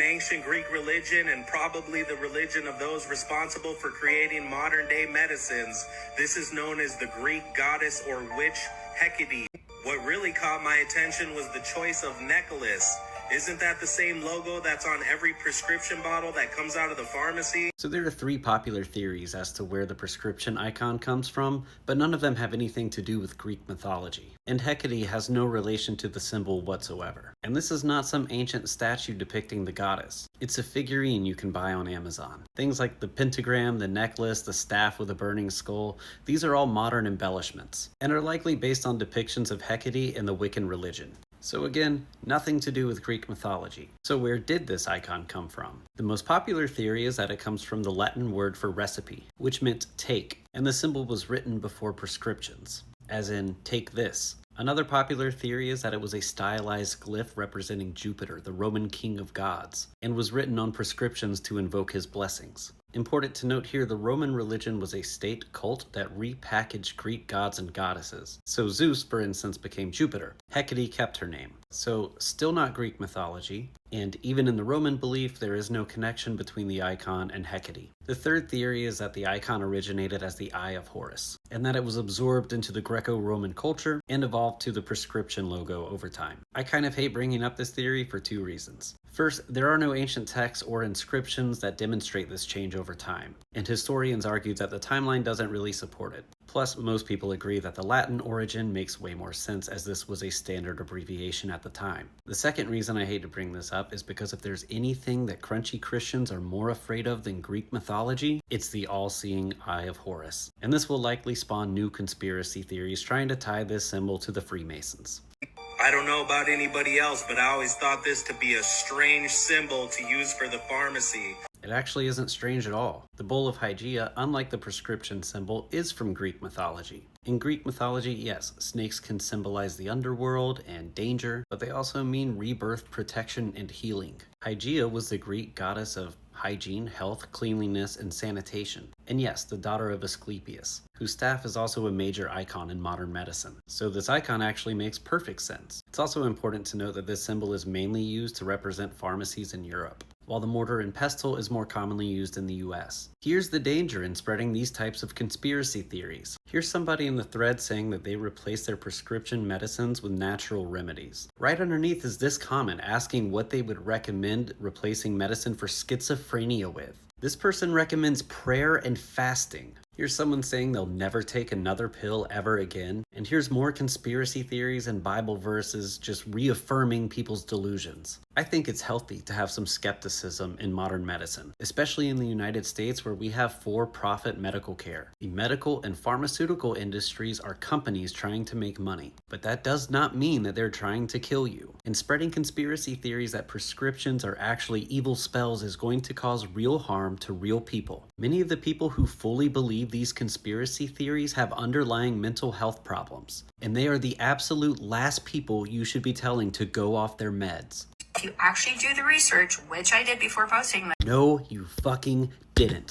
ancient Greek religion and probably the religion of those responsible for creating modern-day medicines. This is known as the Greek goddess or witch Hecate. What really caught my attention was the choice of necklace. Isn't that the same logo that's on every prescription bottle that comes out of the pharmacy? So there are 3 popular theories as to where the prescription icon comes from, but none of them have anything to do with Greek mythology. And Hecate has no relation to the symbol whatsoever. And this is not some ancient statue depicting the goddess. It's a figurine you can buy on Amazon. Things like the pentagram, the necklace, the staff with a burning skull, these are all modern embellishments, and are likely based on depictions of Hecate and the Wiccan religion. So again, nothing to do with Greek mythology. So where did this icon come from? The most popular theory is that it comes from the Latin word for recipe, which meant take, and the symbol was written before prescriptions, as in take this. Another popular theory is that it was a stylized glyph representing Jupiter, the Roman king of gods, and was written on prescriptions to invoke his blessings. Important to note here, the Roman religion was a state cult that repackaged Greek gods and goddesses. So Zeus, for instance, became Jupiter. Hecate kept her name. So still not Greek mythology, and even in the Roman belief, there is no connection between the icon and Hecate. The third theory is that the icon originated as the Eye of Horus, and that it was absorbed into the Greco-Roman culture and evolved to the prescription logo over time. I kind of hate bringing up this theory for 2 reasons. First, there are no ancient texts or inscriptions that demonstrate this change over time, and historians argue that the timeline doesn't really support it. Plus, most people agree that the Latin origin makes way more sense, as this was a standard abbreviation at the time. The second reason I hate to bring this up is because if there's anything that crunchy Christians are more afraid of than Greek mythology, it's the all-seeing Eye of Horus. And this will likely spawn new conspiracy theories trying to tie this symbol to the Freemasons. I don't know about anybody else, but I always thought this to be a strange symbol to use for the pharmacy. It actually isn't strange at all. The Bowl of Hygeia, unlike the prescription symbol, is from Greek mythology. In Greek mythology, yes, snakes can symbolize the underworld and danger, but they also mean rebirth, protection, and healing. Hygeia was the Greek goddess of hygiene, health, cleanliness, and sanitation. And yes, the daughter of Asclepius, whose staff is also a major icon in modern medicine. So this icon actually makes perfect sense. It's also important to note that this symbol is mainly used to represent pharmacies in Europe, while the mortar and pestle is more commonly used in the US. Here's the danger in spreading these types of conspiracy theories. Here's somebody in the thread saying that they replace their prescription medicines with natural remedies. Right underneath is this comment asking what they would recommend replacing medicine for schizophrenia with. This person recommends prayer and fasting. Here's someone saying they'll never take another pill ever again. And here's more conspiracy theories and Bible verses just reaffirming people's delusions. I think it's healthy to have some skepticism in modern medicine, especially in the United States where we have for-profit medical care. The medical and pharmaceutical industries are companies trying to make money, but that does not mean that they're trying to kill you. And spreading conspiracy theories that prescriptions are actually evil spells is going to cause real harm to real people. Many of the people who fully believe these conspiracy theories have underlying mental health problems, and they are the absolute last people you should be telling to go off their meds. If you actually do the research, which I did before posting this. No, you fucking didn't.